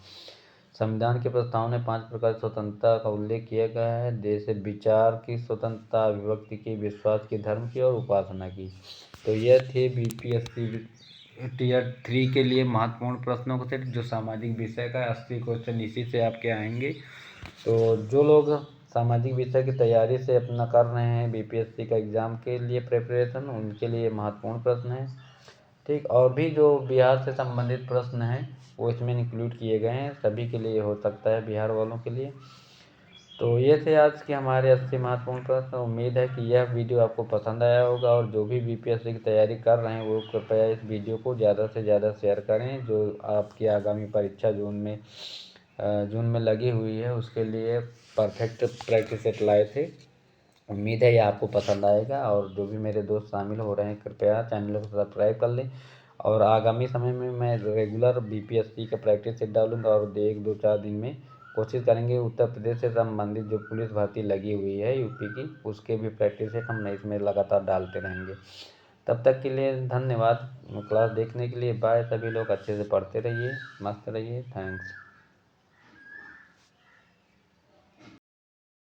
संविधान के प्रस्ताव में 5 प्रकार की स्वतंत्रता का उल्लेख किया गया है, जैसे विचार की स्वतंत्रता, अभिव्यक्ति की, विश्वास की, धर्म की और उपासना की। तो यह थे बीपीएससी टीयर 3 के लिए महत्वपूर्ण प्रश्नों को सेट, जो सामाजिक विषय का 80 क्वेश्चन इसी से आपके आएंगे। तो जो लोग सामाजिक विषय की तैयारी से अपना कर रहे हैं बीपीएससी का एग्ज़ाम के लिए प्रिपरेशन, उनके लिए महत्वपूर्ण प्रश्न है। ठीक, और भी जो बिहार से संबंधित प्रश्न हैं वो इसमें इंक्लूड किए गए हैं, सभी के लिए हो सकता है, बिहार वालों के लिए। तो ये थे आज के हमारे 80 महत्वपूर्ण प्रश्न। उम्मीद है कि यह वीडियो आपको पसंद आया होगा, और जो भी बीपीएससी की तैयारी कर रहे हैं वो कृपया इस वीडियो को ज़्यादा से ज़्यादा शेयर करें, जो आपकी आगामी परीक्षा जून में लगी हुई है उसके लिए परफेक्ट प्रैक्टिस सेट लाए थे। उम्मीद है ये आपको पसंद आएगा, और जो भी मेरे दोस्त शामिल हो रहे हैं कृपया चैनल को सब्सक्राइब कर लें। और आगामी समय में मैं रेगुलर बीपीएससी का प्रैक्टिस सेट डालूंगा, और 1-2-4 दिन में कोशिश करेंगे उत्तर प्रदेश से संबंधित जो पुलिस भर्ती लगी हुई है यूपी की, उसके भी प्रैक्टिस सेट हम इसमें लगातार डालते रहेंगे। तब तक के लिए धन्यवाद क्लास देखने के लिए। बाय। सभी लोग अच्छे से पढ़ते रहिए, मस्त रहिए। थैंक्स।